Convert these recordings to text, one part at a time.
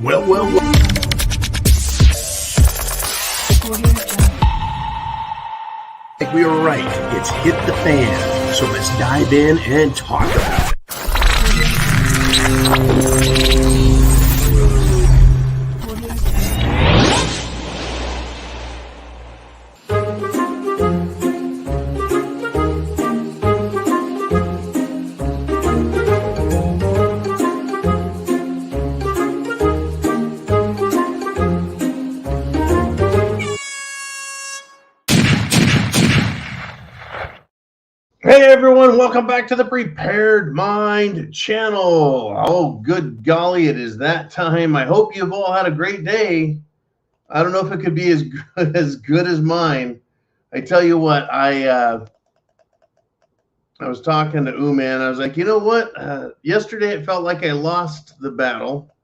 Well. We were right. It's hit the fan. So let's dive in and talk about it. Hey everyone, welcome back to the Prepared Mind channel. Oh, good golly, it is that time. I hope you've all had a great day. I don't know if it could be as good as mine. I tell you what, I was talking to Uman. I was like, you know what? Yesterday it felt like I lost the battle.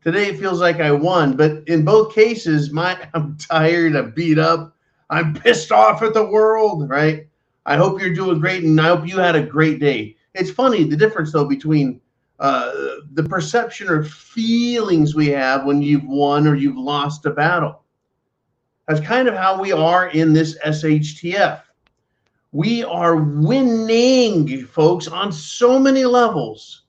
Today it feels like I won. But in both cases, I'm tired, I'm beat up, I'm pissed off at the world, right? I hope you're doing great, and I hope you had a great day. It's funny, the difference, though, between the perception or feelings we have when you've won or you've lost a battle. That's kind of how we are in this SHTF. We are winning, folks, on so many levels,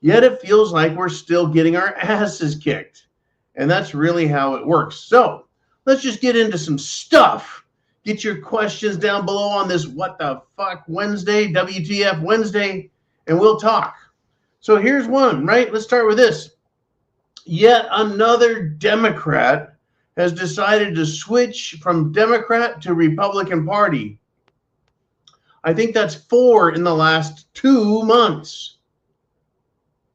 yet it feels like we're still getting our asses kicked. And that's really how it works. So let's just get into some stuff. Get your questions down below on this What the Fuck Wednesday, WTF Wednesday, and we'll talk. So here's one, right? Let's start with this. Yet another Democrat has decided to switch from Democrat to Republican Party. I think that's 4 in the last 2 months.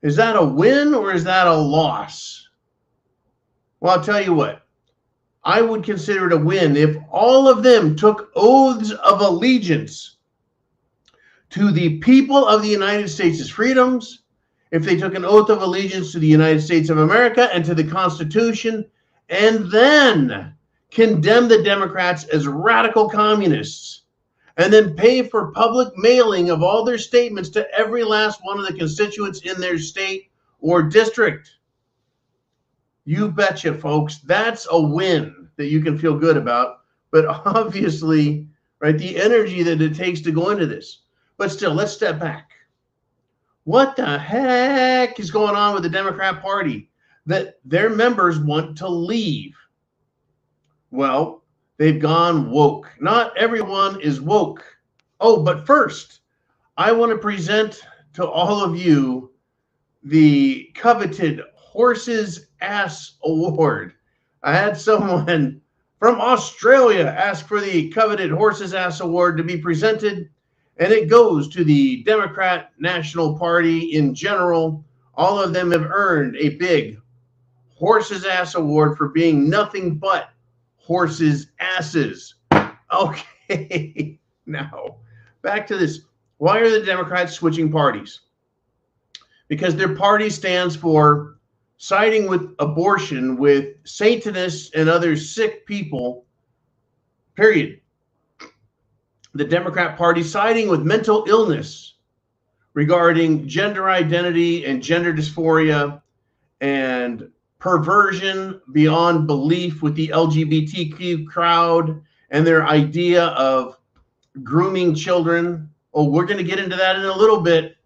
Is that a win or is that a loss? Well, I'll tell you what. I would consider it a win if all of them took oaths of allegiance to the people of the United States' freedoms, if they took an oath of allegiance to the United States of America and to the Constitution, and then condemn the Democrats as radical communists, and then pay for public mailing of all their statements to every last one of the constituents in their state or district. You betcha, folks. That's a win that you can feel good about. But obviously, right, the energy that it takes to go into this. But still, let's step back. What the heck is going on with the Democrat Party that their members want to leave? Well, they've gone woke. Not everyone is woke. Oh, but first, I want to present to all of you the coveted Horse's Ass Award. I had someone from Australia ask for the coveted Horse's Ass Award to be presented, and it goes to the Democrat National Party in general. All of them have earned a big Horse's Ass Award for being nothing but horses' asses. Okay, now back to this. Why are the Democrats switching parties? Because their party stands for siding with abortion with Satanists and other sick people, period. The Democrat Party siding with mental illness regarding gender identity and gender dysphoria and perversion beyond belief with the LGBTQ crowd and their idea of grooming children. Oh, we're going to get into that in a little bit,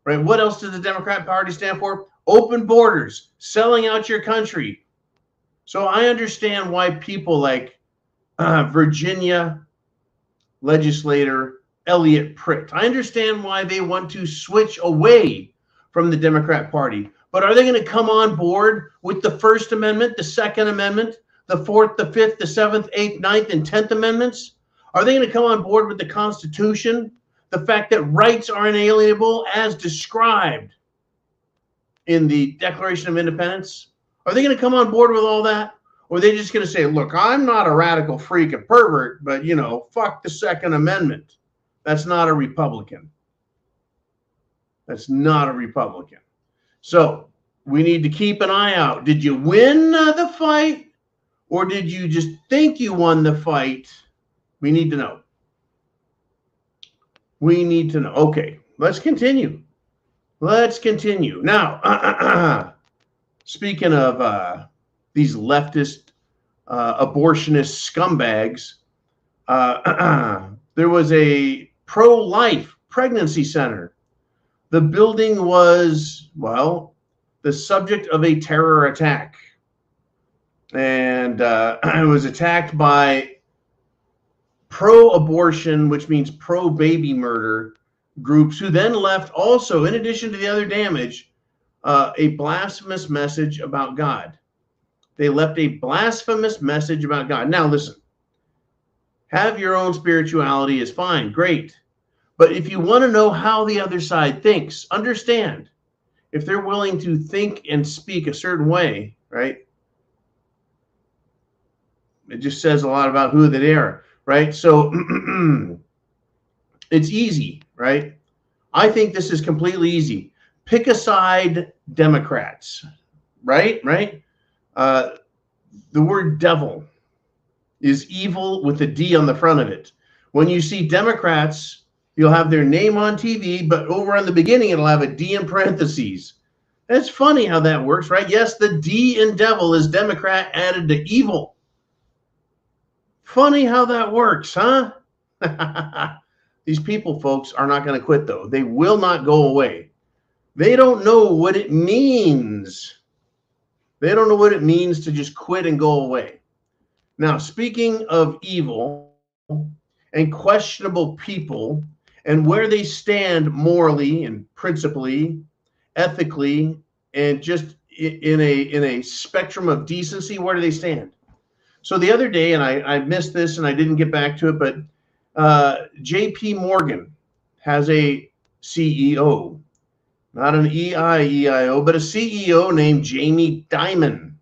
right? What else does the Democrat Party stand for? Open borders, selling out your country. So I understand why people like Virginia legislator Elliot Pritt, I understand why they want to switch away from the Democrat Party. But are they going to come on board with the First Amendment, the Second Amendment, the Fourth, the Fifth, the Seventh, Eighth, Ninth, and 10th Amendments? Are they going to come on board with the Constitution, the fact that rights are inalienable as described in the Declaration of Independence? Are they going to come on board with all that? Or are they just going to say, look, I'm not a radical freak and pervert, but, you know, fuck the Second Amendment. That's not a Republican. That's not a Republican. So we need to keep an eye out. Did you win the fight? Or did you just think you won the fight? We need to know. We need to know. Okay, let's continue. Let's continue. Now, Speaking of these leftist abortionist scumbags, there was a pro-life pregnancy center. The building was, well, the subject of a terror attack. And it was attacked by pro-abortion, which means pro-baby murder groups, who then left also, in addition to the other damage, a blasphemous message about God. They left a blasphemous message about God. Now, listen, have your own spirituality is fine, great. But if you want to know how the other side thinks, understand, if they're willing to think and speak a certain way, right? It just says a lot about who they are, right? So it's easy, right? I think this is completely easy. Pick a side, Democrats, right? The word devil is evil with a D on the front of it. When you see Democrats, you'll have their name on TV, but over on the beginning, it'll have a D in parentheses. It's funny how that works, right? Yes, the D in devil is Democrat added to evil. Funny how that works, huh? These people, folks, are not going to quit, though. They will not go away. They don't know what it means. They don't know what it means to just quit and go away. Now, speaking of evil and questionable people and where they stand morally and principally, ethically, and just in a spectrum of decency, where do they stand? So the other day, and I missed this and I didn't get back to it, but JP Morgan has a CEO, not an EIEIO, but a CEO named Jamie Dimon,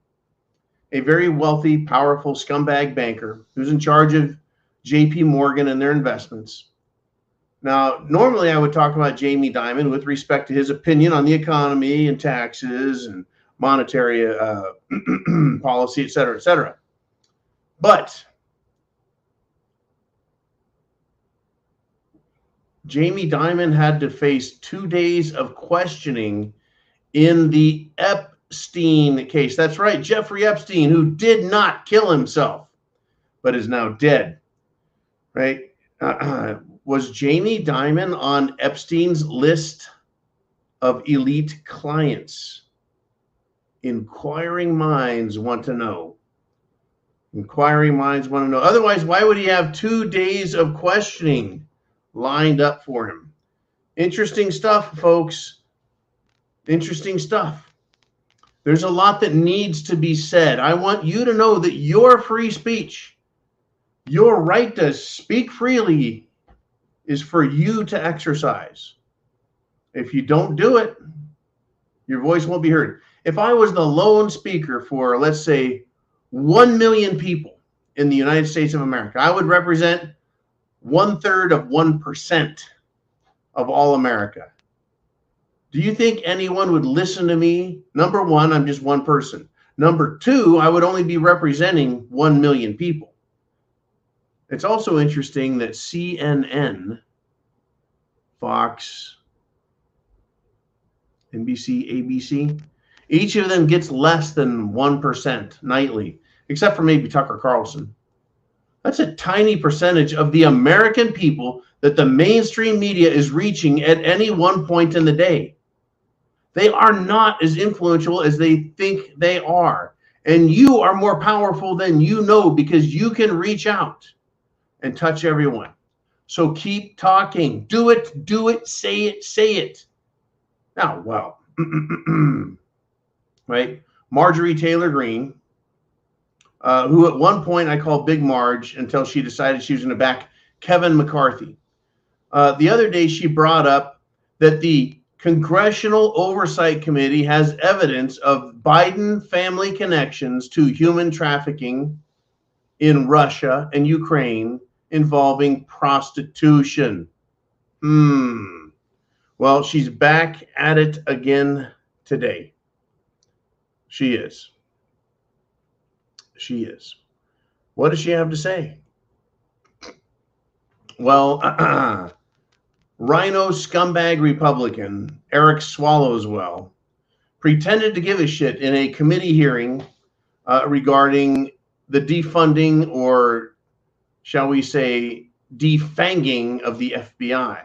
a very wealthy, powerful scumbag banker who's in charge of JP Morgan and their investments. Now, normally I would talk about Jamie Dimon with respect to his opinion on the economy and taxes and monetary policy, et cetera, et cetera. But Jamie Dimon had to face 2 days of questioning in the Epstein case. That's right, Jeffrey Epstein, who did not kill himself, but is now dead, right? Was Jamie Dimon on Epstein's list of elite clients? Inquiring minds want to know. Inquiring minds want to know. Otherwise, why would he have 2 days of questioning lined up for him? Interesting stuff, folks. Interesting stuff. There's a lot that needs to be said. I want you to know that your free speech, your right to speak freely, is for you to exercise. If you don't do it, your voice won't be heard. If I was the lone speaker for, let's say, 1 million people in the United States of America, I would represent 1/3 of 1% of all America. Do you think anyone would listen to me? Number one, I'm just one person. Number two, I would only be representing 1 million people. It's also interesting that CNN, Fox, NBC, ABC, each of them gets less than 1% nightly, except for maybe Tucker Carlson. That's a tiny percentage of the American people that the mainstream media is reaching at any one point in the day. They are not as influential as they think they are. And you are more powerful than you know, because you can reach out and touch everyone. So keep talking. Do it, say it, say it. Now, well, right? Marjorie Taylor Greene, who at one point I called Big Marge until she decided she was going to back Kevin McCarthy. The other day she brought up that the Congressional Oversight Committee has evidence of Biden family connections to human trafficking in Russia and Ukraine involving prostitution. Well, she's back at it again today. She is. She is. What does she have to say? Well, Rhino scumbag Republican Eric Swallowswell pretended to give a shit in a committee hearing regarding the defunding, or shall we say defanging, of the FBI.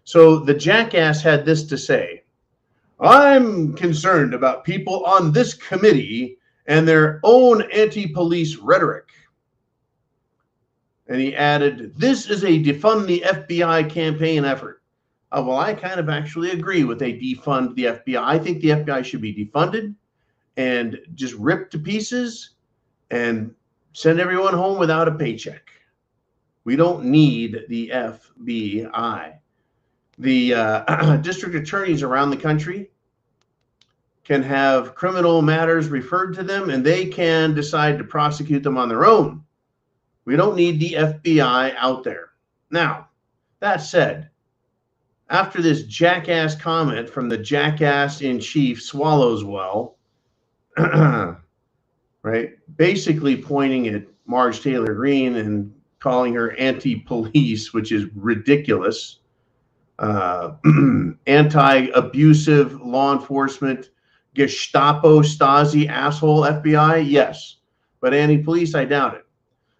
So the jackass had this to say: I'm concerned about people on this committee and their own anti-police rhetoric. And he added, this is a defund the FBI campaign effort. Well, I kind of actually agree with a defund the FBI. I think the FBI should be defunded and just ripped to pieces and send everyone home without a paycheck. We don't need the FBI. The district attorneys around the country can have criminal matters referred to them, and they can decide to prosecute them on their own. We don't need the FBI out there. Now, that said, after this jackass comment from the jackass in chief, Swallowswell, right, basically pointing at Marge Taylor Greene and calling her anti-police, which is ridiculous, anti-abusive law enforcement, Gestapo, Stasi, asshole FBI, yes, but anti-police, I doubt it.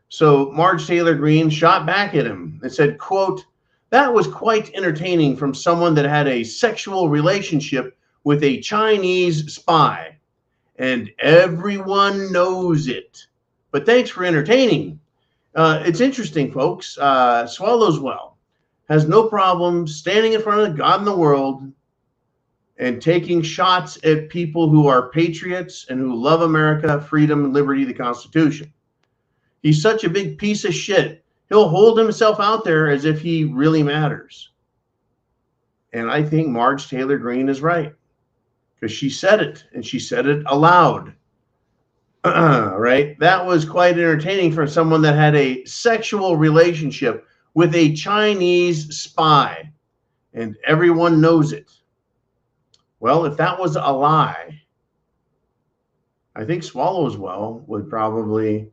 So Marge Taylor Greene shot back at him and said, quote, that was quite entertaining from someone that had a sexual relationship with a Chinese spy. And everyone knows it. But thanks for entertaining. It's interesting, folks. Swallowswell has no problem standing in front of God in the world and taking shots at people who are patriots and who love America, freedom, liberty, the Constitution. He's such a big piece of shit. He'll hold himself out there as if he really matters. And I think Marge Taylor Greene is right, because she said it, and she said it aloud. Right? That was quite entertaining for someone that had a sexual relationship with a Chinese spy, and everyone knows it. Well, if that was a lie, I think Swallowswell would probably,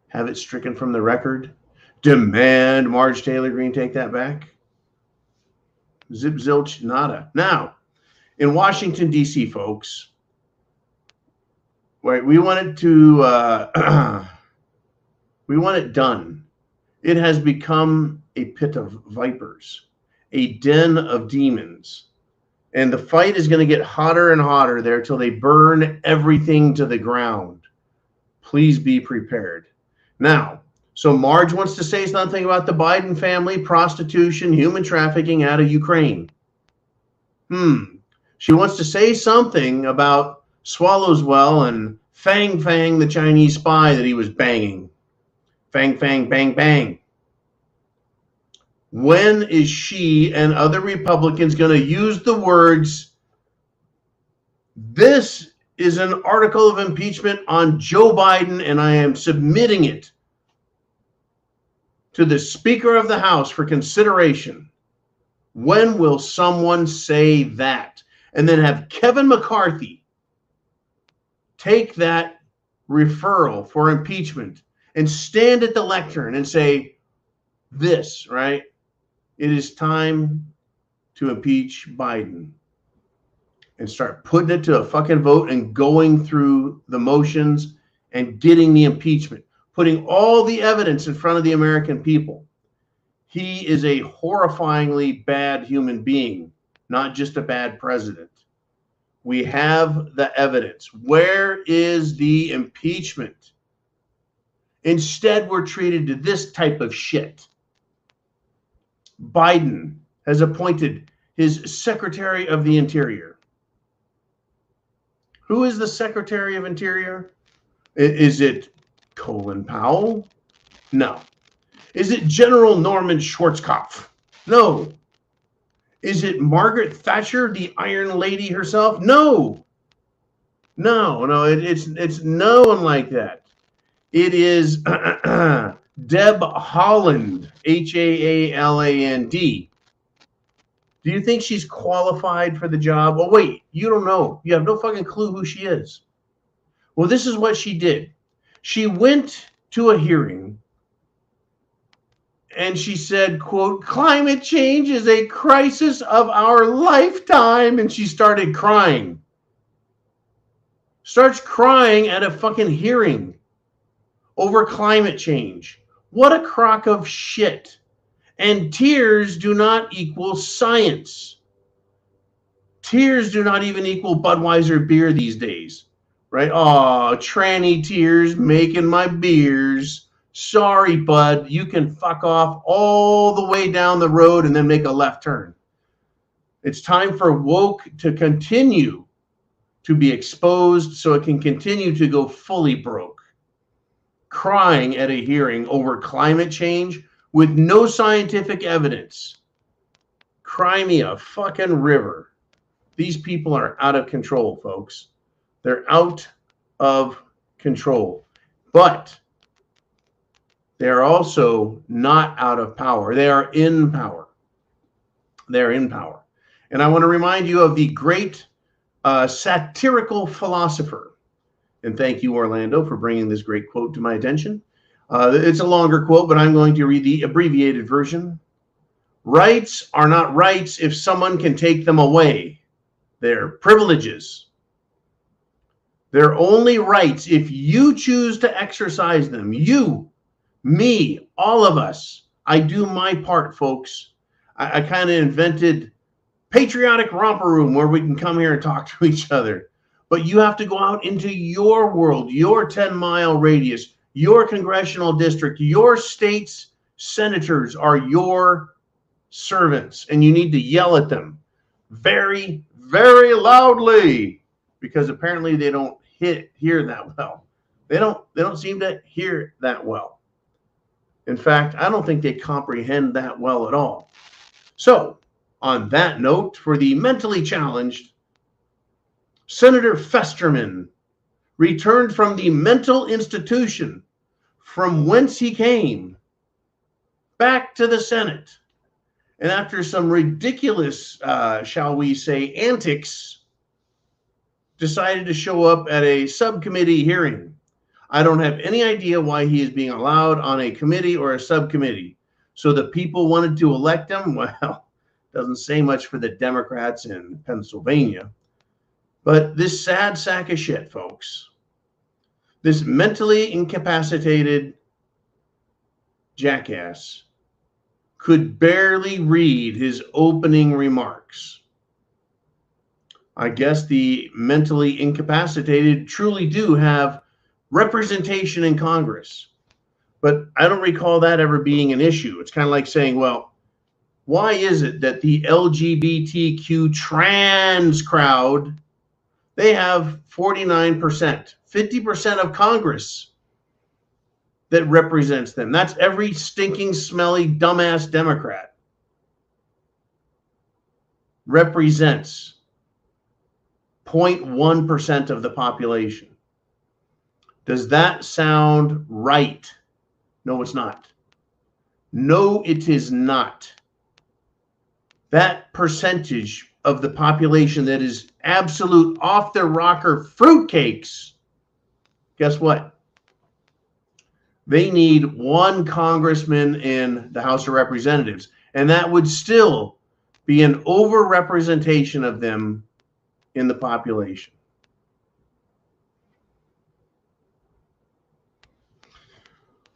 have it stricken from the record, demand Marge Taylor Greene take that back. Zip, zilch, nada. Now, in Washington, D.C., folks, right, we want it to, we want it done. It has become a pit of vipers, a den of demons. And the fight is going to get hotter and hotter there till they burn everything to the ground. Please be prepared. Now, so Marge wants to say something about the Biden family, prostitution, human trafficking out of Ukraine. She wants to say something about Swallowswell and Fang Fang, the Chinese spy that he was banging. Fang Fang, bang, bang. When is she and other Republicans going to use the words, this is an article of impeachment on Joe Biden, and I am submitting it to the Speaker of the House for consideration? When will someone say that? And then have Kevin McCarthy take that referral for impeachment and stand at the lectern and say, this, right? It is time to impeach Biden. And start putting it to a fucking vote and going through the motions and getting the impeachment, putting all the evidence in front of the American people. He is a horrifyingly bad human being, not just a bad president. We have the evidence. Where is the impeachment? Instead, we're treated to this type of shit. Biden has appointed his Secretary of the Interior. Who is the Secretary of Interior? Is it Colin Powell? No. Is it General Norman Schwarzkopf? No. Is it Margaret Thatcher, the Iron Lady herself? No. No, it's no one like that. It is Deb Haaland, Haaland. Do you think she's qualified for the job? Oh, wait, you don't know. You have no fucking clue who she is. Well, this is what she did. She went to a hearing And she said, quote, "Climate change is a crisis of our lifetime." And she started crying. Starts crying at a fucking hearing over climate change. What a crock of shit. And tears do not equal science. Tears do not even equal Budweiser beer these days, right? Oh, tranny tears making my beers. Sorry, bud, you can fuck off all the way down the road and then make a left turn. It's time for woke to continue to be exposed so it can continue to go fully broke. Crying at a hearing over climate change with no scientific evidence. Cry me a fucking river. These people are out of control, folks. They're out of control. But they're also not out of power. They are in power. They're in power. And I want to remind you of the great satirical philosopher. And thank you, Orlando, for bringing this great quote to my attention. It's a longer quote, but I'm going to read the abbreviated version. Rights are not rights if someone can take them away. They're privileges. They're only rights if you choose to exercise them. You, me, all of us. I do my part, folks. I kind of invented patriotic romper room where we can come here and talk to each other. But you have to go out into your world, your 10-mile radius, your congressional district, your state's senators are your servants, and you need to yell at them very, very loudly, because apparently they don't hear that well. They don't seem to hear that well. In fact, I don't think they comprehend that well at all. So, on that note, for the mentally challenged, Senator Festerman returned from the mental institution from whence he came back to the Senate. And after some ridiculous, shall we say, antics, decided to show up at a subcommittee hearing. I don't have any idea why he is being allowed on a committee or a subcommittee. So the people wanted to elect him? Well, doesn't say much for the Democrats in Pennsylvania. But this sad sack of shit, folks, this mentally incapacitated jackass could barely read his opening remarks. I guess the mentally incapacitated truly do have representation in Congress, but I don't recall that ever being an issue. It's kind of like saying, well, why is it that the LGBTQ trans crowd, they have 49%, 50% of Congress that represents them? That's every stinking, smelly, dumbass Democrat represents 0.1% of the population. Does that sound right? No, it's not. No, it is not. That percentage of the population that is absolute off the rocker fruitcakes, guess what? They need one congressman in the House of Representatives, and that would still be an overrepresentation of them in the population.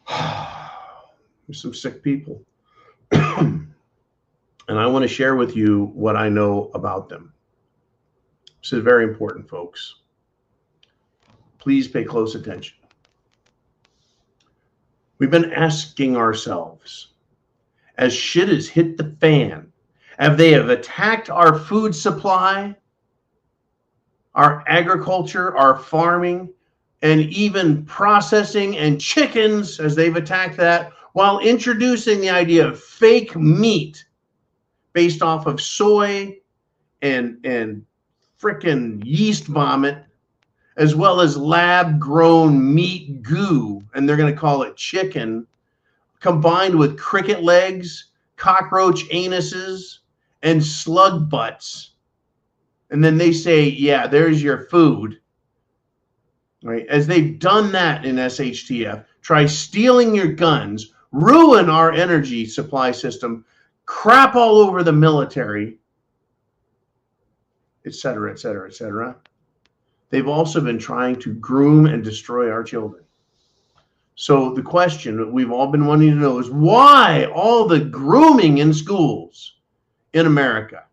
There's some sick people. And I want to share with you what I know about them. This is very important, folks. Please pay close attention. We've been asking ourselves, as shit has hit the fan, they have attacked our food supply, our agriculture, our farming, and even processing and chickens, as they've attacked that, while introducing the idea of fake meat based off of soy and frickin' yeast vomit, as well as lab-grown meat goo, and they're going to call it chicken, combined with cricket legs, cockroach anuses, and slug butts. And then they say, yeah, there's your food. Right? As they've done that in SHTF, try stealing your guns, ruin our energy supply system, crap all over the military, etc., etc., etc. They've also been trying to groom and destroy our children. So the question that we've all been wanting to know is why all the grooming in schools in America?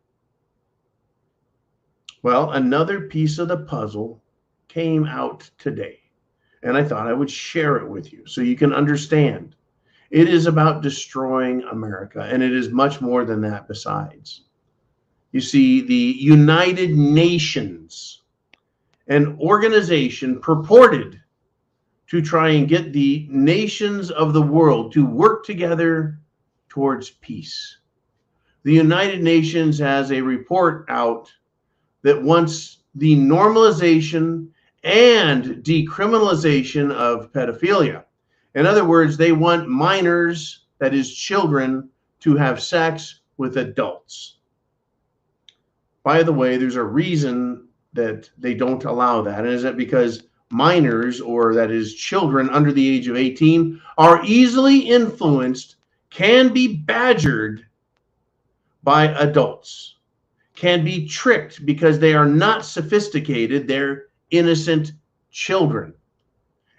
Well, another piece of the puzzle came out today, and I thought I would share it with you so you can understand. It is about destroying America, and it is much more than that besides. You see, the United Nations, an organization purported to try and get the nations of the world to work together towards peace. The United Nations has a report out that wants the normalization and decriminalization of pedophilia. In other words, they want minors, that is children, to have sex with adults. By the way, there's a reason that they don't allow that, and is that because minors, or that is children under the age of 18, are easily influenced, can be badgered by adults, can be tricked because they are not sophisticated, they're innocent children.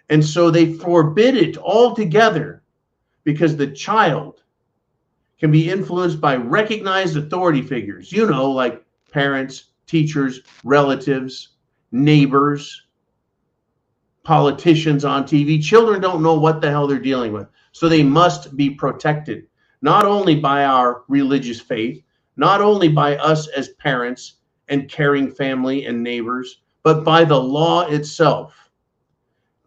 And so they forbid it altogether because the child can be influenced by recognized authority figures, like parents, teachers, relatives, neighbors, politicians on TV. Children don't know what the hell they're dealing with. So they must be protected, not only by our religious faith, not only by us as parents and caring family and neighbors, but by the law itself.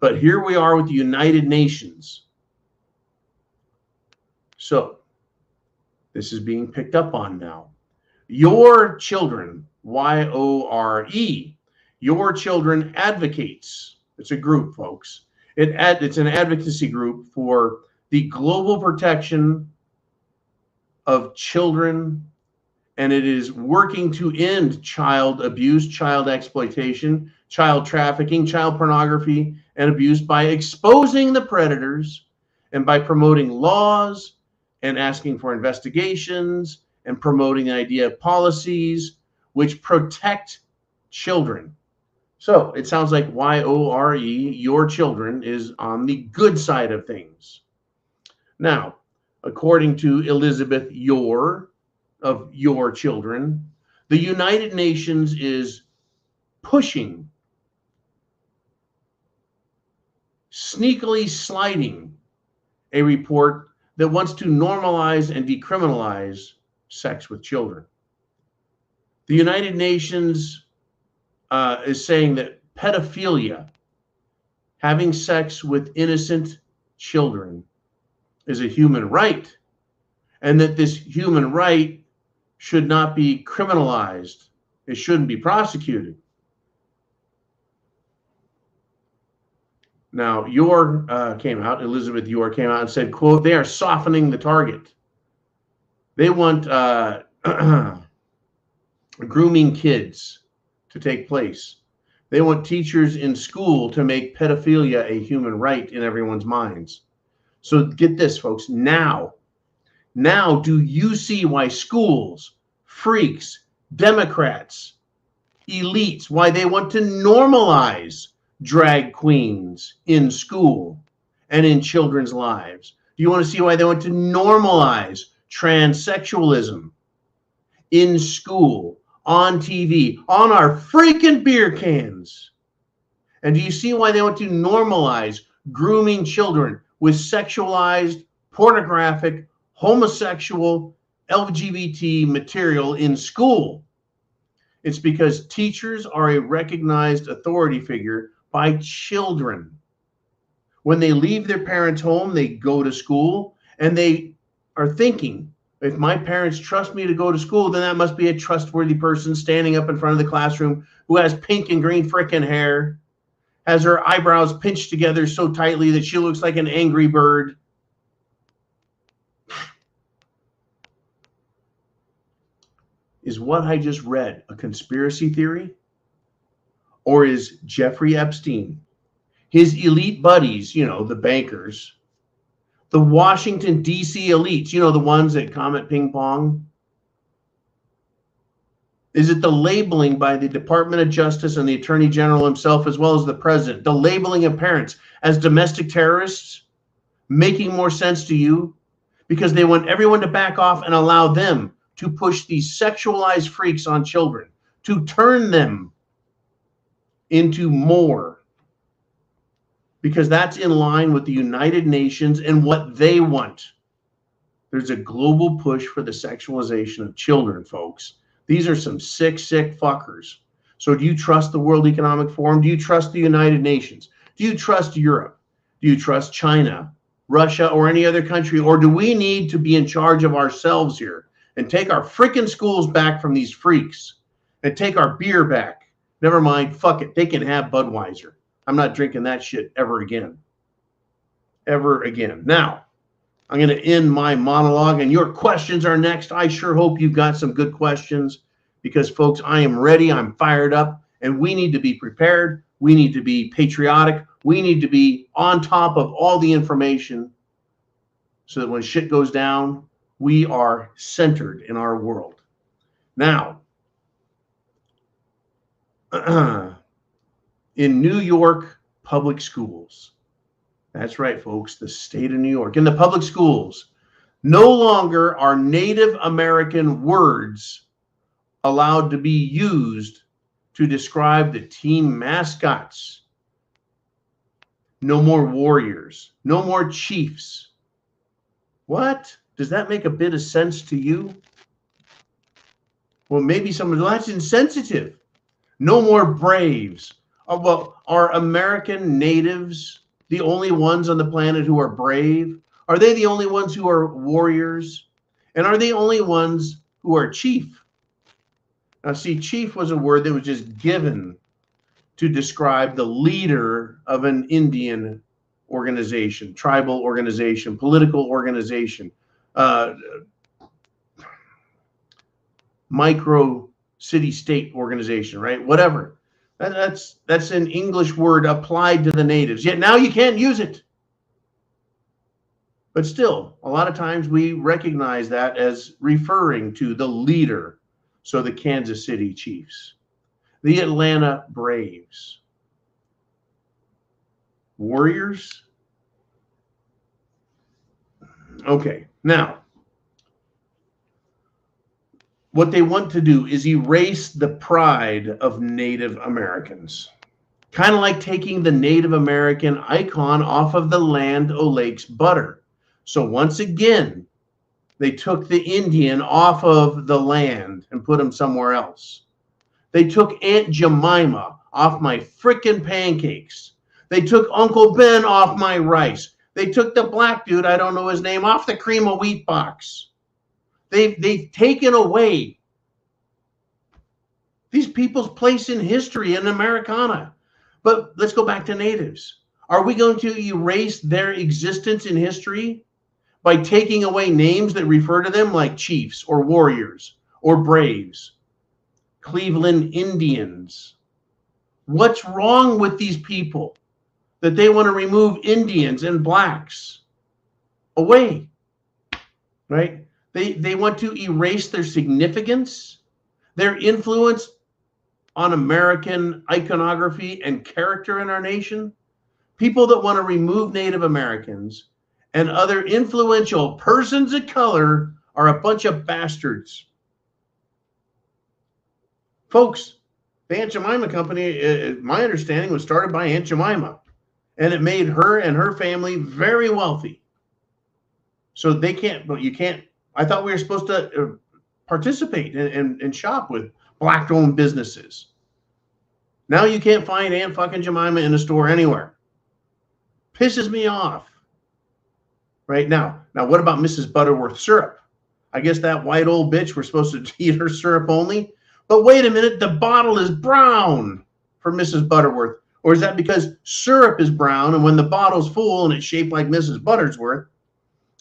But here we are with the United Nations. So this is being picked up on now. Your Children, Y-O-R-E, Your Children Advocates. It's a group, folks. It's an advocacy group for the global protection of children, and it is working to end child abuse, child exploitation, child trafficking, child pornography, and abuse by exposing the predators and by promoting laws and asking for investigations and promoting the idea of policies which protect children. So it sounds like Y-O-R-E, Your Children, is on the good side of things. Now, according to Elizabeth Yore of Your Children, the United Nations is pushing, sneakily sliding a report that wants to normalize and decriminalize sex with children. The United Nations is saying that pedophilia, having sex with innocent children, is a human right, and that this human right should not be criminalized. It shouldn't be prosecuted. Now, Elizabeth Yore came out and said, quote, they are softening the target. They want grooming kids to take place. They want teachers in school to make pedophilia a human right in everyone's minds. So get this, folks. Now do you see why schools, freaks, Democrats, elites, why they want to normalize drag queens in school and in children's lives? Do you want to see why they want to normalize transsexualism in school, on TV, on our freaking beer cans? And do you see why they want to normalize grooming children with sexualized, pornographic, homosexual, LGBT material in school? It's because teachers are a recognized authority figure by children. When they leave their parents' home, they go to school, and they are thinking, if my parents trust me to go to school, then that must be a trustworthy person standing up in front of the classroom who has pink and green frickin' hair, has her eyebrows pinched together so tightly that she looks like an angry bird. Is what I just read a conspiracy theory? Or is Jeffrey Epstein, his elite buddies, the bankers, The Washington, D.C. elites, you know, the ones that comment ping pong? Is it the labeling by the Department of Justice and the Attorney General himself, as well as the president, the labeling of parents as domestic terrorists, making more sense to you? Because they want everyone to back off and allow them to push these sexualized freaks on children, to turn them into more, because that's in line with the United Nations and what they want. There's a global push for the sexualization of children, folks. These are some sick, sick fuckers. So do you trust the World Economic Forum? Do you trust the United Nations? Do you trust Europe? Do you trust China, Russia, or any other country? Or do we need to be in charge of ourselves here and take our freaking schools back from these freaks and take our beer back? Never mind, fuck it. They can have Budweiser. I'm not drinking that shit ever again. Ever again. Now, I'm going to end my monologue, and your questions are next. I sure hope you've got some good questions because, folks, I am ready. I'm fired up, and we need to be prepared. We need to be patriotic. We need to be on top of all the information so that when shit goes down, we are centered in our world. Now, in New York public schools, that's right, folks, the state of New York, in the public schools, no longer are Native American words allowed to be used to describe the team mascots. No more warriors, no more chiefs. What? Does that make a bit of sense to you? Well, maybe someone, well, that's insensitive. No more braves. Oh, well, are American natives the only ones on the planet who are brave? Are they the only ones who are warriors? And are they only ones who are chief? Now, see, chief was a word that was just given to describe the leader of an Indian organization, tribal organization, political organization, micro city-state organization, right? Whatever. That's an English word applied to the natives. Yet now you can't use it. But still, a lot of times we recognize that as referring to the leader. So the Kansas City Chiefs, the Atlanta Braves, Warriors. Okay, now, what they want to do is erase the pride of Native Americans. Kind of like taking the Native American icon off of the Land O'Lakes butter. So once again, they took the Indian off of the land and put him somewhere else. They took Aunt Jemima off my frickin' pancakes. They took Uncle Ben off my rice. They took the black dude, I don't know his name, off the cream of wheat box. They've taken away these people's place in history in Americana. But let's go back to natives. Are we going to erase their existence in history by taking away names that refer to them like chiefs or warriors or braves, Cleveland Indians? What's wrong with these people that they want to remove Indians and blacks away, right? They want to erase their significance, their influence on American iconography and character in our nation. People that want to remove Native Americans and other influential persons of color are a bunch of bastards. Folks, the Aunt Jemima Company, my understanding, was started by Aunt Jemima, and it made her and her family very wealthy. So they can't, but you can't, I thought we were supposed to participate and shop with black-owned businesses. Now you can't find Aunt fucking Jemima in a store anywhere. Pisses me off. Right now, what about Mrs. Butterworth syrup? I guess that white old bitch, we're supposed to eat her syrup only. But wait a minute, the bottle is brown for Mrs. Butterworth. Or is that because syrup is brown, and when the bottle's full and it's shaped like Mrs. Butterworth,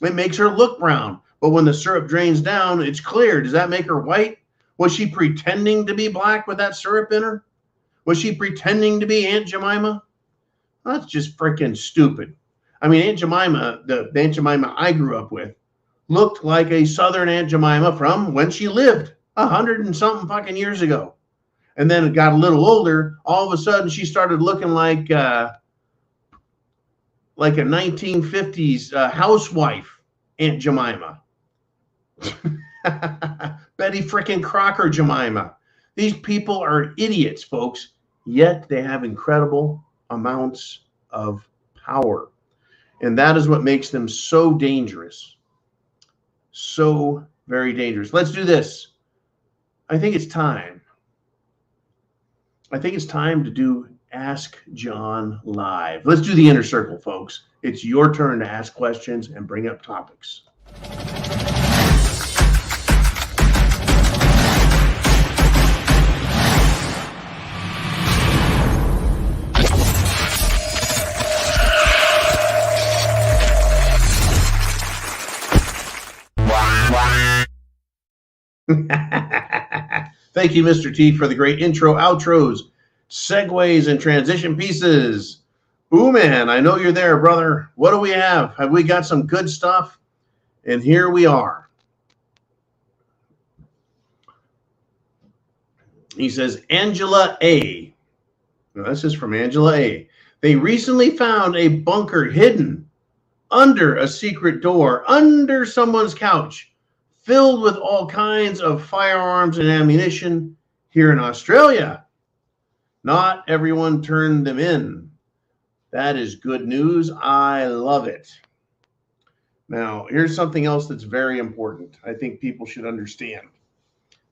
it makes her look brown. But when the syrup drains down, it's clear. Does that make her white? Was she pretending to be black with that syrup in her? Was she pretending to be Aunt Jemima? That's just freaking stupid. I mean, Aunt Jemima, the Aunt Jemima I grew up with, looked like a Southern Aunt Jemima from when she lived 100 and something fucking years ago. And then it got a little older. All of a sudden, she started looking like a 1950s housewife Aunt Jemima. Betty frickin' Crocker Jemima. These people are idiots, folks, yet they have incredible amounts of power. And that is what makes them so dangerous. So very dangerous. Let's do this. I think it's time. I think it's time to do Ask John Live. Let's do the inner circle, folks. It's your turn to ask questions and bring up topics. Thank you, Mr. T, for the great intro, outros, segues, and transition pieces. Ooh, man, I know you're there, brother. What do we have? Have we got some good stuff? And here we are. He says, Angela A. Now, this is from Angela A. They recently found a bunker hidden under a secret door, under someone's couch, filled with all kinds of firearms and ammunition here in Australia. Not everyone turned them in. That is good news. I love it. Now, here's something else that's very important. I think people should understand.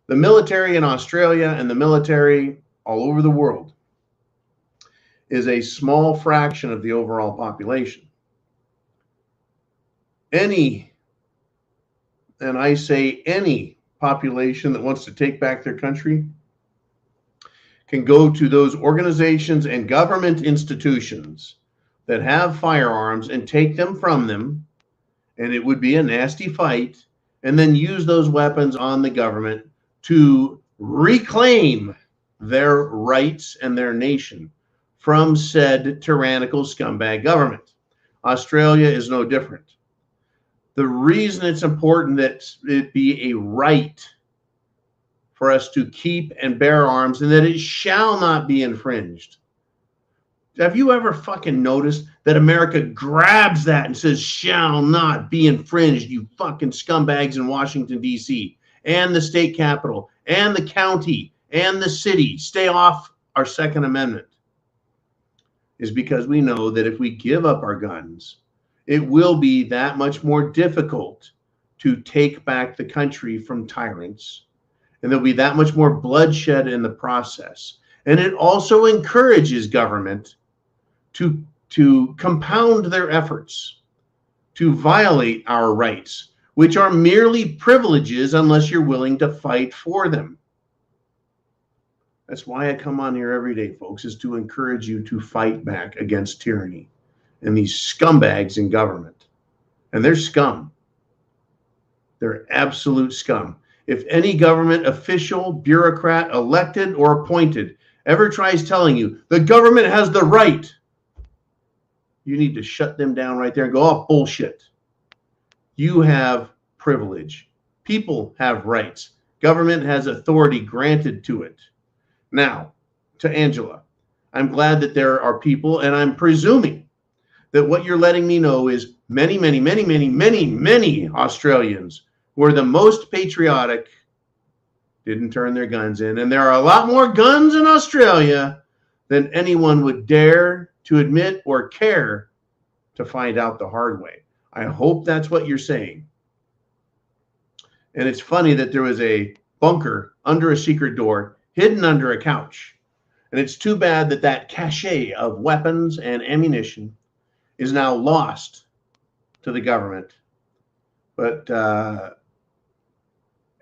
The military in Australia and the military all over the world is a small fraction of the overall population. And I say any population that wants to take back their country can go to those organizations and government institutions that have firearms and take them from them, and it would be a nasty fight, and then use those weapons on the government to reclaim their rights and their nation from said tyrannical scumbag government. Australia is no different. The reason it's important that it be a right for us to keep and bear arms and that it shall not be infringed. Have you ever fucking noticed that America grabs that and says, shall not be infringed, you fucking scumbags in Washington, D.C., and the state capitol, and the county, and the city, stay off our Second Amendment? Is because we know that if we give up our guns, it will be that much more difficult to take back the country from tyrants. And there'll be that much more bloodshed in the process. And it also encourages government to compound their efforts to violate our rights, which are merely privileges unless you're willing to fight for them. That's why I come on here every day, folks, is to encourage you to fight back against tyranny and these scumbags in government. And they're scum. They're absolute scum. If any government official, bureaucrat, elected or appointed, ever tries telling you the government has the right, you need to shut them down right there and go, oh, bullshit. You have privilege. People have rights. Government has authority granted to it. Now, to Angela, I'm glad that there are people, and I'm presuming that what you're letting me know is many Australians who are the most patriotic didn't turn their guns in. And there are a lot more guns in Australia than anyone would dare to admit or care to find out the hard way. I hope that's what you're saying. And it's funny that there was a bunker under a secret door, hidden under a couch. And it's too bad that that cache of weapons and ammunition is now lost to the government. But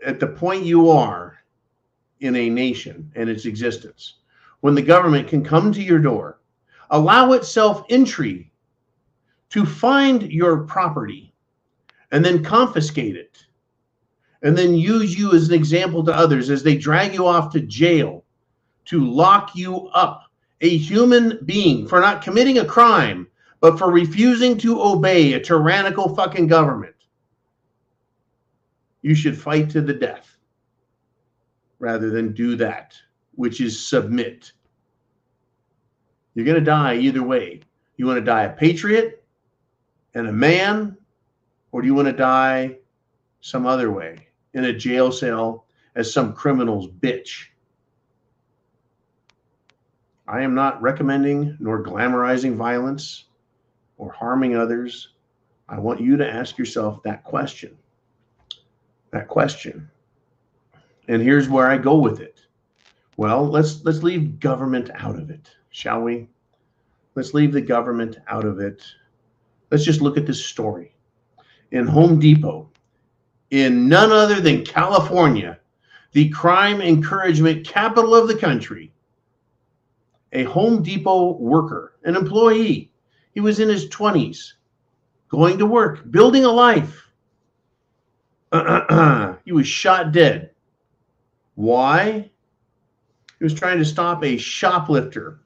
at the point you are in a nation and its existence, when the government can come to your door, allow itself entry to find your property and then confiscate it, and then use you as an example to others as they drag you off to jail to lock you up, a human being, for not committing a crime, But for refusing to obey a tyrannical fucking government, you should fight to the death rather than do that, which is submit. You're going to die either way. You want to die a patriot and a man, or do you want to die some other way in a jail cell as some criminal's bitch? I am not recommending nor glamorizing violence or harming others. I want you to ask yourself that question. That question. And here's where I go with it. Well, let's leave government out of it, shall we? Let's leave the government out of it. Let's just look at this story. In Home Depot, in none other than California, the crime encouragement capital of the country, a Home Depot worker, an employee, he was in his 20s, going to work, building a life. He was shot dead. Why? He was trying to stop a shoplifter.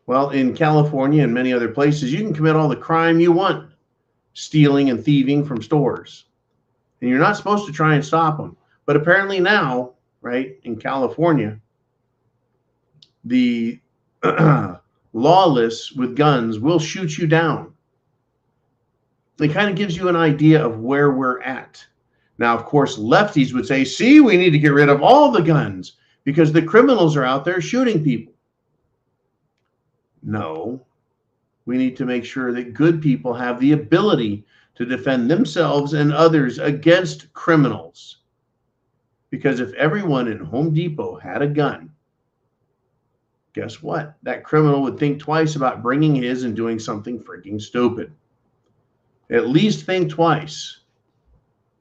Well, in California and many other places, you can commit all the crime you want, stealing and thieving from stores. And you're not supposed to try and stop them. But apparently now, right, in California, the lawless with guns will shoot you down. It kind of gives you an idea of where we're at. Now, of course, lefties would say, see, we need to get rid of all the guns because the criminals are out there shooting people. No, we need to make sure that good people have the ability to defend themselves and others against criminals. Because if everyone in Home Depot had a gun, guess what? That criminal would think twice about bringing his and doing something freaking stupid. At least think twice.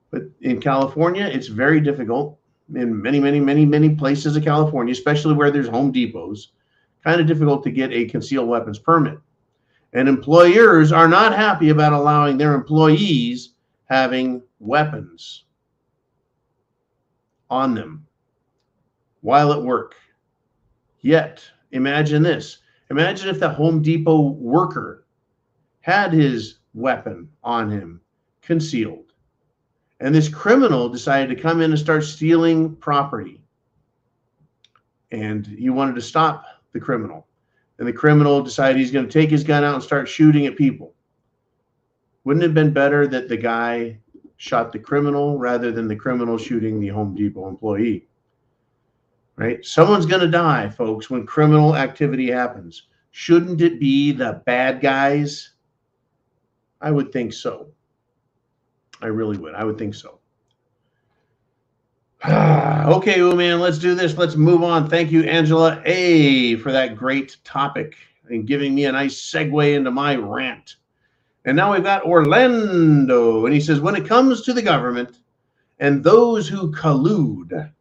But in California, it's very difficult. In many places of California, especially where there's Home Depots, kind of difficult to get a concealed weapons permit. And employers are not happy about allowing their employees having weapons on them while at work. Yet, imagine this. Imagine if the Home Depot worker had his weapon on him, concealed, and this criminal decided to come in and start stealing property. And he wanted to stop the criminal. And the criminal decided he's going to take his gun out and start shooting at people. Wouldn't it have been better that the guy shot the criminal rather than the criminal shooting the Home Depot employee? Right? Someone's going to die, folks, when criminal activity happens. Shouldn't it be the bad guys? I would think so. I really would. I would think so. Okay, well, man, let's do this. Let's move on. Thank you, Angela A., for that great topic and giving me a nice segue into my rant. And now we've got Orlando, and he says, when it comes to the government and those who collude,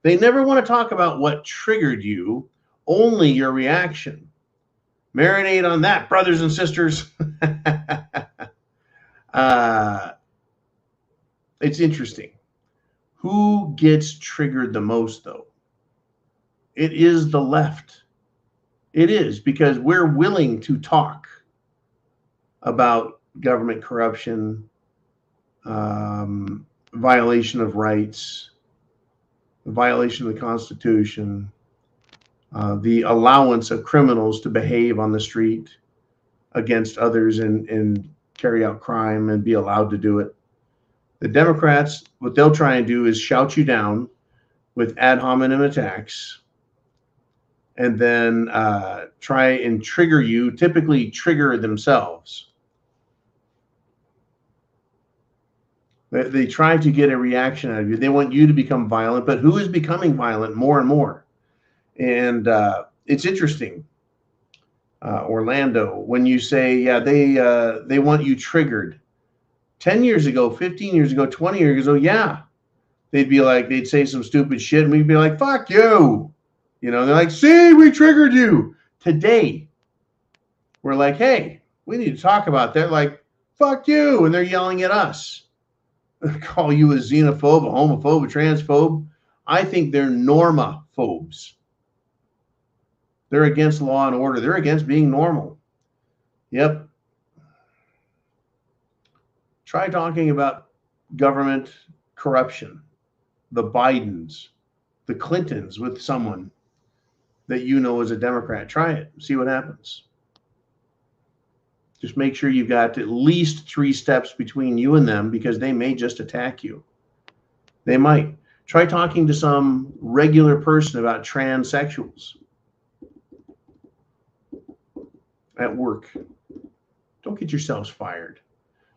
they never want to talk about what triggered you, only your reaction. Marinate on that, brothers and sisters. It's interesting. Who gets triggered the most, though? It is the left. It is, because we're willing to talk about government corruption, violation of rights, violation of the Constitution, the allowance of criminals to behave on the street against others and carry out crime and be allowed to do it. The Democrats, what they'll try and do is shout you down with ad hominem attacks and then try and trigger you, typically trigger themselves. They try to get a reaction out of you. They want you to become violent, but who is becoming violent more and more? And it's interesting, Orlando, when you say, yeah, they want you triggered. 10 years ago, 15 years ago, 20 years ago, yeah, they'd say some stupid shit, and we'd be like, fuck you. You know, they're like, see, we triggered you. Today, we're like, hey, we need to talk about that. Like, fuck you. And they're yelling at us. They call you a xenophobe, a homophobe, a transphobe. I think they're normaphobes. They're against law and order. They're against being normal. Yep. Try talking about government corruption, the Bidens, the Clintons with someone that you know is a Democrat. Try it. See what happens. Just make sure you've got at least 3 steps between you and them, because they may just attack you. They might. Try talking to some regular person about transsexuals at work. Don't get yourselves fired.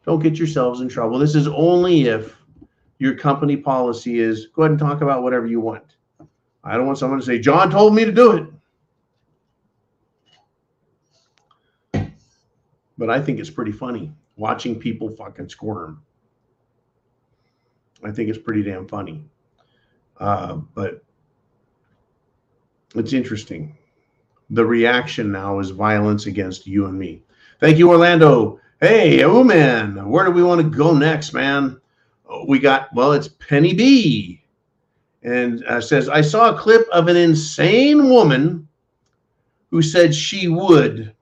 Don't get yourselves in trouble. This is only if your company policy is go ahead and talk about whatever you want. I don't want someone to say, John told me to do it. But I think it's pretty funny watching people fucking squirm. I think it's pretty damn funny. But it's interesting. The reaction now is violence against you and me. Thank you, Orlando. Hey, man, where do we want to go next, man? We got, well, it's Penny B. And says, I saw a clip of an insane woman who said she would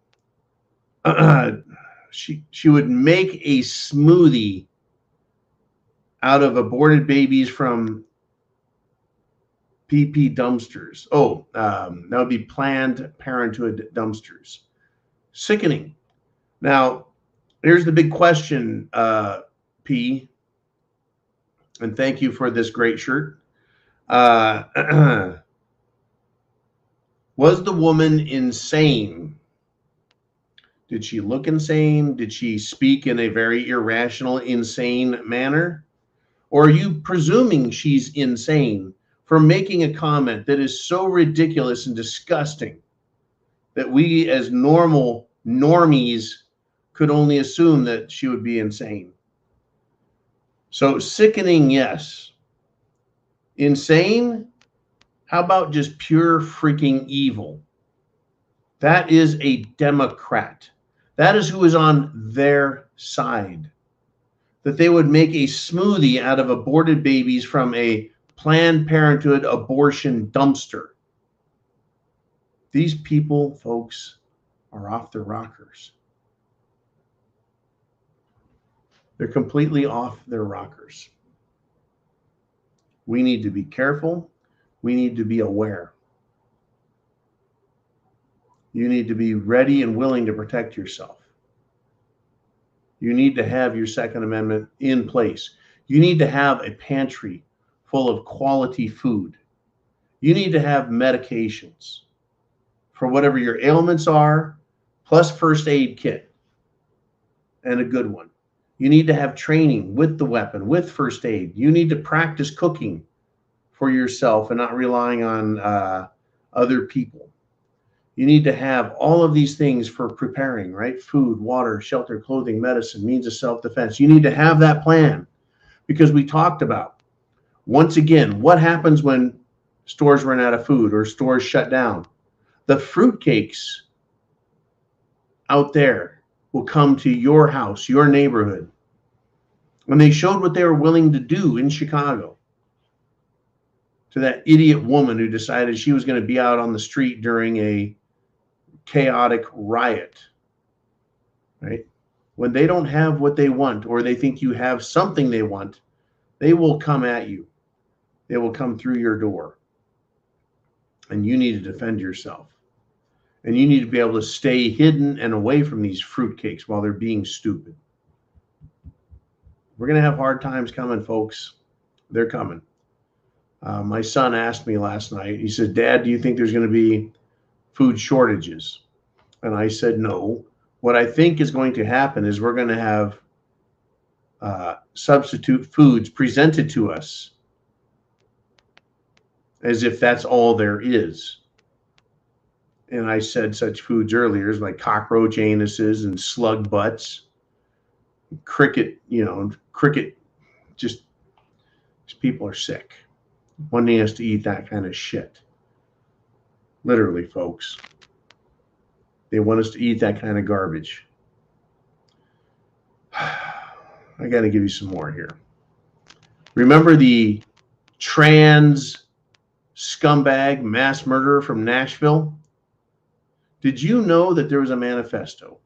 she would make a smoothie out of aborted babies from PP dumpsters. Oh, that would be Planned Parenthood dumpsters. Sickening. Now, here's the big question, P. And thank you for this great shirt. Was the woman insane? Did she look insane? Did she speak in a very irrational, insane manner? Or are you presuming she's insane for making a comment that is so ridiculous and disgusting that we as normal normies could only assume that she would be insane? So sickening, yes. Insane? How about just pure freaking evil? That is a Democrat. That is who is on their side. That they would make a smoothie out of aborted babies from a Planned Parenthood abortion dumpster. These people, folks, are off their rockers. They're completely off their rockers. We need to be careful. We need to be aware. You need to be ready and willing to protect yourself. You need to have your Second Amendment in place. You need to have a pantry full of quality food. You need to have medications for whatever your ailments are, plus first aid kit, and a good one. You need to have training with the weapon, with first aid. You need to practice cooking for yourself and not relying on other people. You need to have all of these things for preparing, right? Food, water, shelter, clothing, medicine, means of self-defense. You need to have that plan, because we talked about, once again, what happens when stores run out of food or stores shut down? The fruitcakes out there will come to your house, your neighborhood. And they showed what they were willing to do in Chicago to that idiot woman who decided she was going to be out on the street during a chaotic riot, right? When they don't have what they want, or they think you have something they want, they will come at you. They will come through your door. And you need to defend yourself. And you need to be able to stay hidden and away from these fruitcakes while they're being stupid. We're going to have hard times coming, folks. They're coming. My son asked me last night, he said, Dad, do you think there's going to be food shortages? And I said, no. What I think is going to happen is we're going to have substitute foods presented to us as if that's all there is. And I said such foods earlier as like cockroach anuses and slug butts, cricket, just people are sick. One has to eat that kind of shit. Literally, folks. They want us to eat that kind of garbage. I got to give you some more here. Remember the trans scumbag mass murderer from Nashville? Did you know that there was a manifesto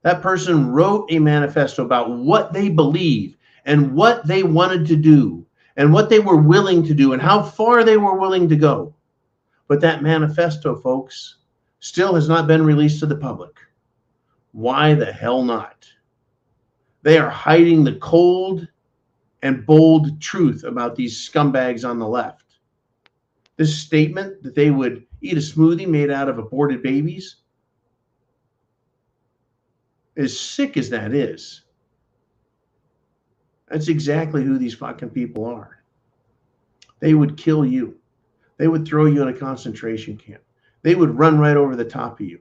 That person wrote a manifesto about what they believe and what they wanted to do and what they were willing to do and how far they were willing to go. But that manifesto, folks, still has not been released to the public. Why the hell not? They are hiding the cold and bold truth about these scumbags on the left. This statement that they would eat a smoothie made out of aborted babies, as sick as that is, that's exactly who these fucking people are. They would kill you. They would throw you in a concentration camp. They would run right over the top of you.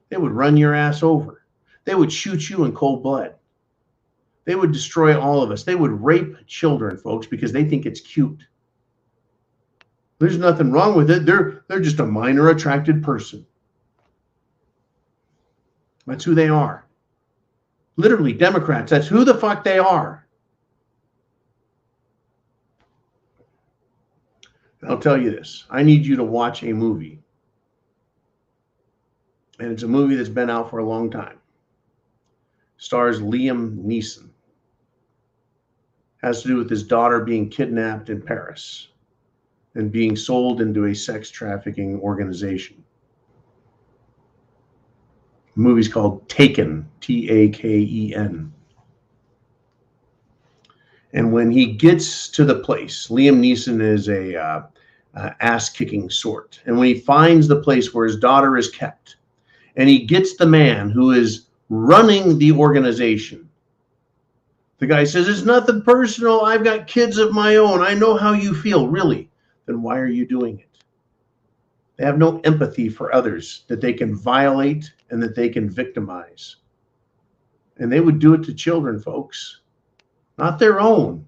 They would run your ass over. They would shoot you in cold blood. They would destroy all of us. They would rape children, folks, because they think it's cute. There's nothing wrong with it. They're just a minor attracted person. That's who they are. Literally, Democrats, that's who the fuck they are. I'll tell you this. I need you to watch a movie. And it's a movie that's been out for a long time. Stars Liam Neeson. Has to do with his daughter being kidnapped in Paris and being sold into a sex trafficking organization. The movie's called Taken, Taken. And when he gets to the place, Liam Neeson is a ass-kicking sort. And when he finds the place where his daughter is kept, and he gets the man who is running the organization, the guy says, it's nothing personal. I've got kids of my own. I know how you feel. Really? Then why are you doing it? They have no empathy for others that they can violate and that they can victimize. And they would do it to children, folks. Not their own,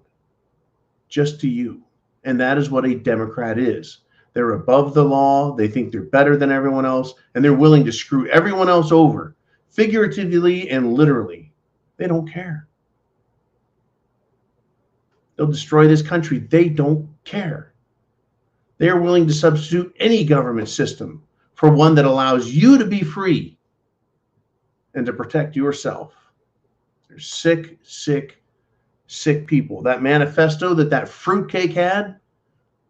just to you. And that is what a Democrat is. They're above the law. They think they're better than everyone else. And they're willing to screw everyone else over, figuratively and literally. They don't care. They'll destroy this country. They don't care. They are willing to substitute any government system for one that allows you to be free and to protect yourself. They're sick, sick, sick people. That manifesto that fruitcake had,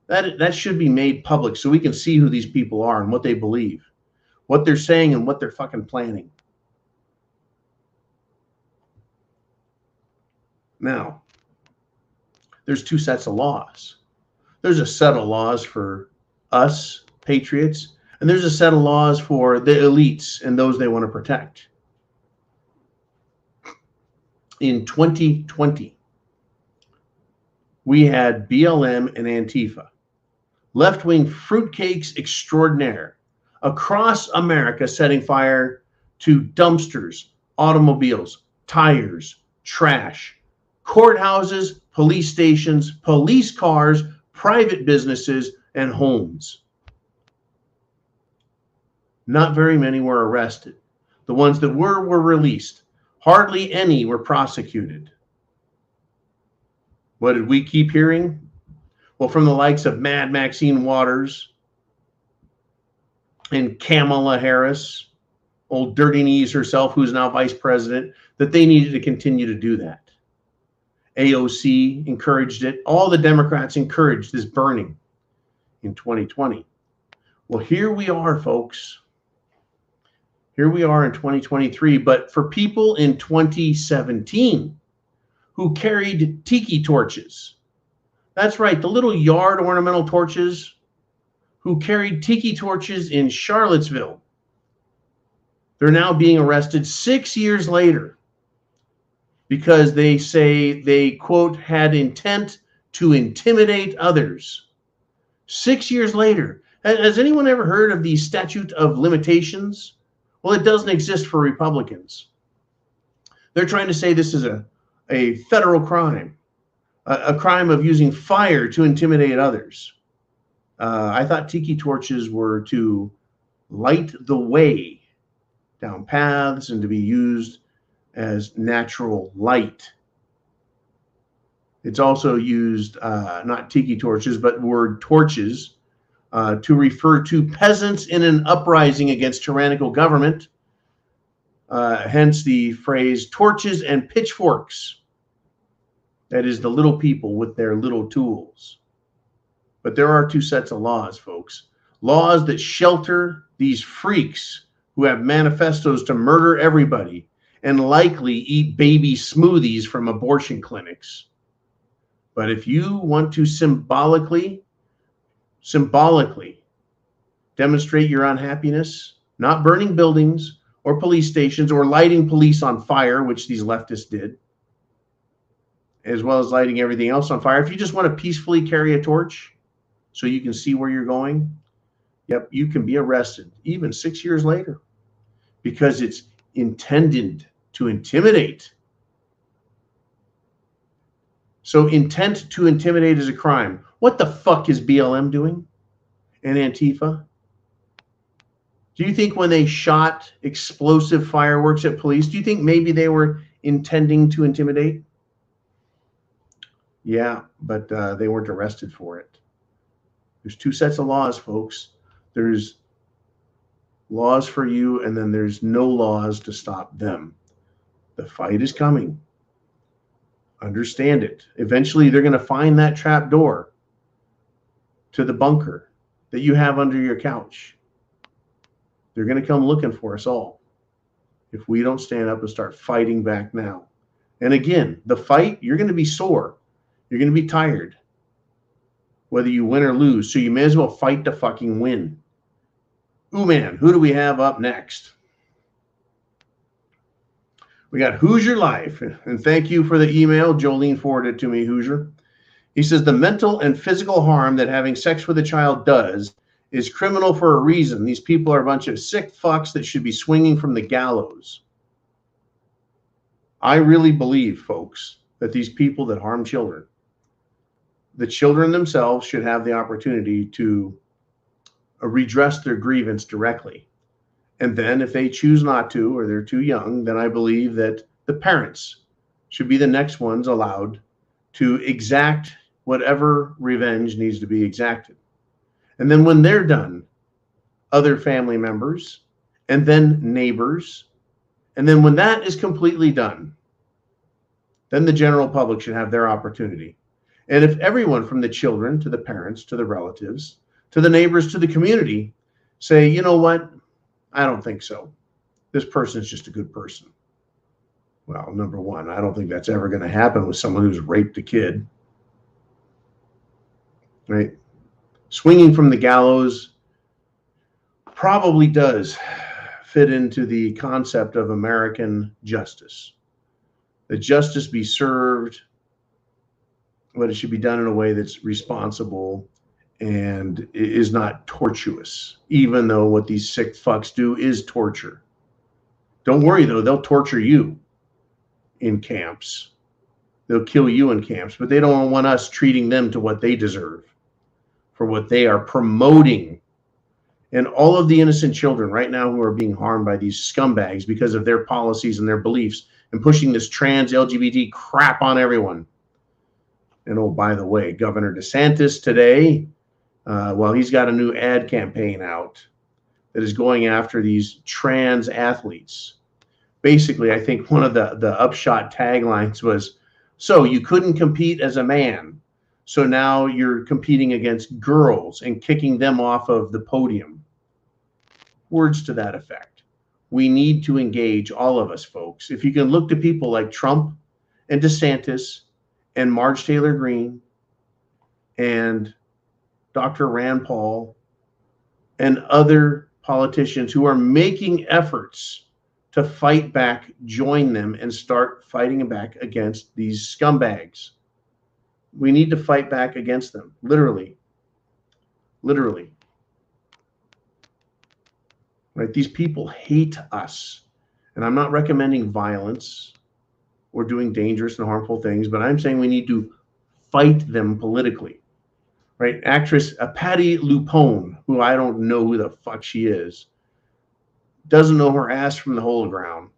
that should be made public so we can see who these people are and what they believe, what they're saying and what they're fucking planning. Now, there's two sets of laws. There's a set of laws for us, patriots, and there's a set of laws for the elites and those they want to protect. In 2020, we had BLM and Antifa, left-wing fruitcakes extraordinaire, across America setting fire to dumpsters, automobiles, tires, trash, courthouses, police stations, police cars, private businesses, and homes. Not very many were arrested. The ones that were released. Hardly any were prosecuted. What did we keep hearing? Well, from the likes of Mad Maxine Waters and Kamala Harris, old dirty knees herself, who's now vice president, that they needed to continue to do that. AOC encouraged it. All the Democrats encouraged this burning in 2020. Well, here we are, folks. Here we are in 2023. But for people in 2017 who carried tiki torches, that's right, the little yard ornamental torches, who carried tiki torches in Charlottesville, they're now being arrested 6 years later, because they say they, quote, had intent to intimidate others. 6 years later. Has anyone ever heard of the statute of limitations? Well, it doesn't exist for Republicans. They're trying to say this is a federal crime, a crime of using fire to intimidate others. I thought tiki torches were to light the way down paths and to be used as natural light. It's also used, not tiki torches, but word torches, to refer to peasants in an uprising against tyrannical government, hence the phrase torches and pitchforks. That is the little people with their little tools. But there are two sets of laws, folks. Laws that shelter these freaks who have manifestos to murder everybody and likely eat baby smoothies from abortion clinics. But if you want to symbolically demonstrate your unhappiness, not burning buildings or police stations or lighting police on fire, which these leftists did, as well as lighting everything else on fire. If you just want to peacefully carry a torch so you can see where you're going, yep, you can be arrested even 6 years later because it's intended to intimidate. So intent to intimidate is a crime. What the fuck is BLM doing and Antifa? Do you think when they shot explosive fireworks at police, do you think maybe they were intending to intimidate? Yeah, but they weren't arrested for it. There's two sets of laws, folks. There's laws for you, and then there's no laws to stop them. The fight is coming. Understand it. Eventually, they're going to find that trap door to the bunker that you have under your couch. They're going to come looking for us all if we don't stand up and start fighting back now. And again, the fight, you're going to be sore. You're going to be tired, whether you win or lose. So you may as well fight to fucking win. Ooh, man, who do we have up next? We got Hoosier Life. And thank you for the email. Jolene forwarded it to me, Hoosier. He says, the mental and physical harm that having sex with a child does is criminal for a reason. These people are a bunch of sick fucks that should be swinging from the gallows. I really believe, folks, that these people that harm children, the children themselves should have the opportunity to redress their grievance directly. And then if they choose not to, or they're too young, then I believe that the parents should be the next ones allowed to exact whatever revenge needs to be exacted. And then when they're done, other family members, and then neighbors, and then when that is completely done, then the general public should have their opportunity. And if everyone from the children to the parents to the relatives to the neighbors to the community say, you know what, I don't think so. This person's just a good person. Well, number one, I don't think that's ever going to happen with someone who's raped a kid. Right? Swinging from the gallows probably does fit into the concept of American justice. That justice be served, but it should be done in a way that's responsible and is not tortuous, even though what these sick fucks do is torture. Don't worry, though, they'll torture you in camps. They'll kill you in camps, but they don't want us treating them to what they deserve for what they are promoting. And all of the innocent children right now who are being harmed by these scumbags because of their policies and their beliefs and pushing this trans LGBT crap on everyone. And oh, by the way, Governor DeSantis today, he's got a new ad campaign out that is going after these trans athletes. Basically, I think one of the upshot taglines was, so you couldn't compete as a man, so now you're competing against girls and kicking them off of the podium. Words to that effect. We need to engage, all of us, folks. If you can look to people like Trump and DeSantis and Marge Taylor Greene and Dr. Rand Paul and other politicians who are making efforts to fight back, join them and start fighting back against these scumbags. We need to fight back against them, literally. Literally. Right? These people hate us. And I'm not recommending violence or doing dangerous and harmful things, but I'm saying we need to fight them politically. Right? Actress Patti LuPone, who I don't know who the fuck she is, doesn't know her ass from the hole of ground.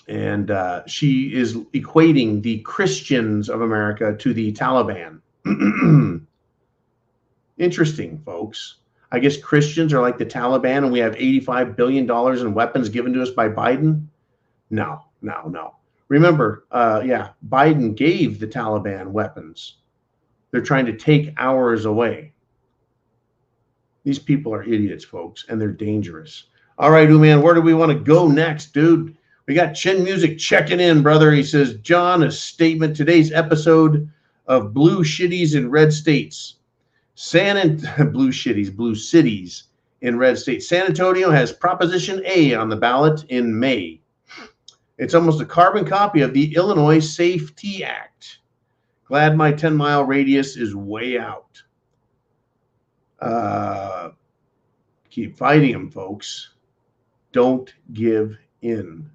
And she is equating the Christians of America to the Taliban. Interesting, folks. I guess Christians are like the Taliban and we have $85 billion in weapons given to us by Biden. No. Remember, Biden gave the Taliban weapons. They're trying to take ours away. These people are idiots, folks, and they're dangerous. All right, man, where do we want to go next, dude? We got Chin Music checking in, brother. He says, John, a statement. Today's episode of Blue Shitties in Red States. Blue cities in red states. San Antonio has Proposition A on the ballot in May. It's almost a carbon copy of the Illinois Safety Act. Glad my 10-mile radius is way out. Keep fighting them, folks. Don't give in.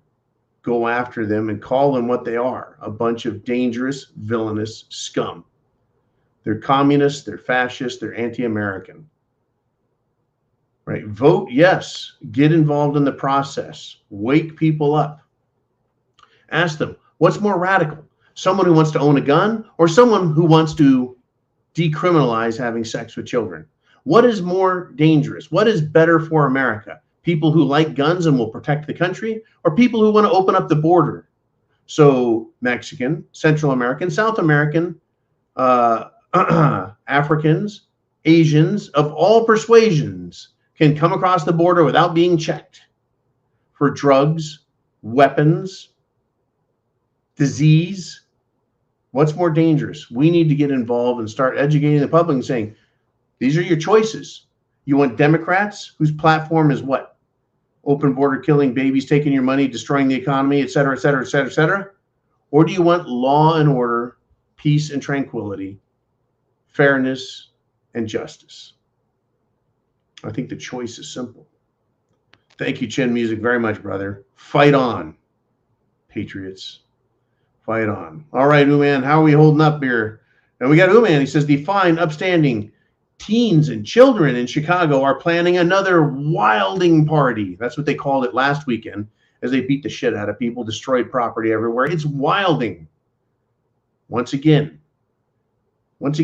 Go after them and call them what they are, a bunch of dangerous, villainous scum. They're communists, they're fascists, they're anti-American. Right? Vote yes. Get involved in the process. Wake people up. Ask them, what's more radical? Someone who wants to own a gun or someone who wants to decriminalize having sex with children? What is more dangerous? What is better for America? People who like guns and will protect the country, or people who want to open up the border? So Mexican, Central American, South American, Africans, Asians of all persuasions can come across the border without being checked for drugs, weapons, disease. What's more dangerous? We need to get involved and start educating the public and saying, these are your choices. You want Democrats whose platform is what? Open border, killing babies, taking your money, destroying the economy, et cetera, et cetera, et cetera, et cetera? Or do you want law and order, peace and tranquility, fairness and justice? I think the choice is simple. Thank you, Chin Music, very much, brother. Fight on, patriots. Fight on. All right, Uman, how are we holding up here? And we got Uman. He says the fine, upstanding teens and children in Chicago are planning another wilding party. That's what they called it last weekend, as they beat the shit out of people, destroyed property everywhere. It's wilding. Once again, what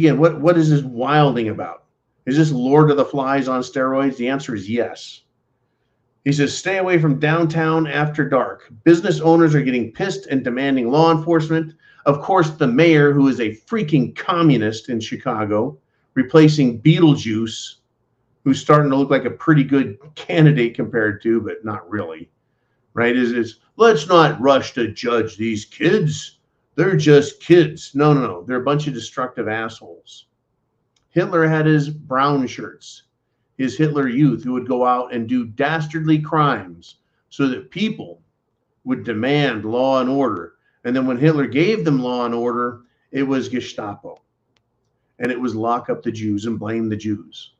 is this wilding about? Is this Lord of the Flies on steroids? The answer is yes. He says, stay away from downtown after dark. Business owners are getting pissed and demanding law enforcement. Of course, the mayor, who is a freaking communist in Chicago, replacing Beetlejuice, who's starting to look like a pretty good candidate compared to, but not really, right? Is let's not rush to judge these kids. They're just kids. No. They're a bunch of destructive assholes. Hitler had his brown shirts, his Hitler Youth, who would go out and do dastardly crimes so that people would demand law and order. And then when Hitler gave them law and order, it was Gestapo. And it was lock up the Jews and blame the Jews.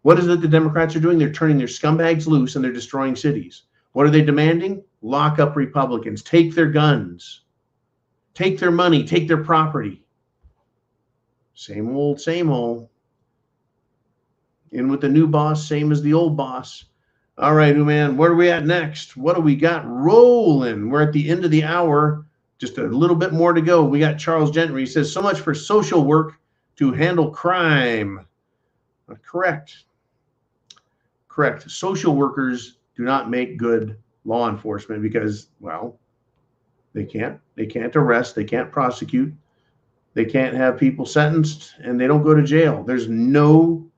What is it the Democrats are doing? They're turning their scumbags loose and they're destroying cities. What are they demanding? Lock up Republicans. Take their guns. Take their money. Take their property. Same old, same old. In with the new boss, same as the old boss. All right, man, where are we at next? What do we got rolling? We're at the end of the hour. Just a little bit more to go. We got Charles Gentry. He says, so much for social work to handle crime. Correct. Social workers do not make good law enforcement because, well, they can't arrest, they can't prosecute, they can't have people sentenced, and they don't go to jail. There's no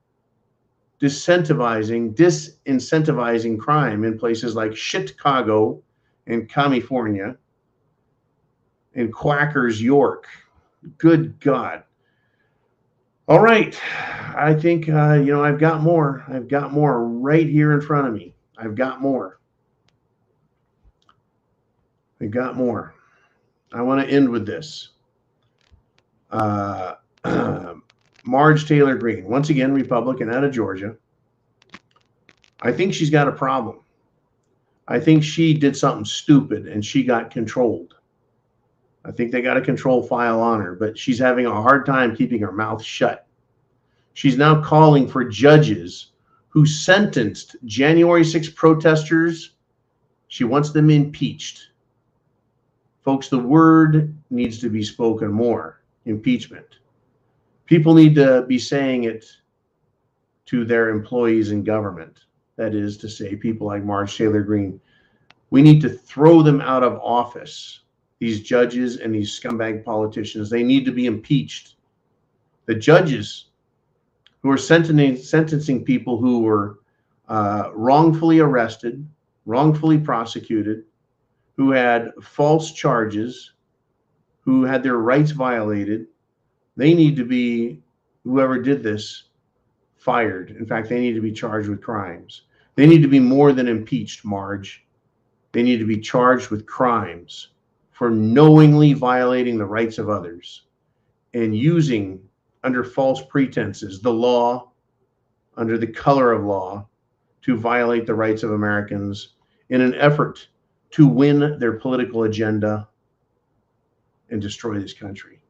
disincentivizing crime in places like Chicago and California and Quackers, York. Good God. All right. I think, I've got more. I've got more right here in front of me. I've got more. I want to end with this. Marge Taylor Greene, once again, Republican out of Georgia. I think she's got a problem. I think she did something stupid and she got controlled. I think they got a control file on her, but she's having a hard time keeping her mouth shut. She's now calling for judges who sentenced January 6 protesters. She wants them impeached. Folks, the word needs to be spoken more. Impeachment. People need to be saying it to their employees in government. That is to say, people like Marjorie Taylor Greene. We need to throw them out of office. These judges and these scumbag politicians, they need to be impeached. The judges who are sentencing people who were wrongfully arrested, wrongfully prosecuted, who had false charges, who had their rights violated, they need to be, whoever did this, fired. In fact, they need to be charged with crimes. They need to be more than impeached, Marge. They need to be charged with crimes for knowingly violating the rights of others and using, under false pretenses, the law, under the color of law, to violate the rights of Americans in an effort to win their political agenda and destroy this country.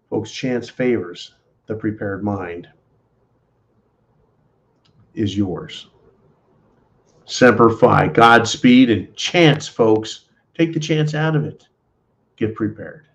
Folks, chance favors the prepared mind. Is yours. Semper Fi, Godspeed, and chance, folks. Take the chance out of it. Get prepared.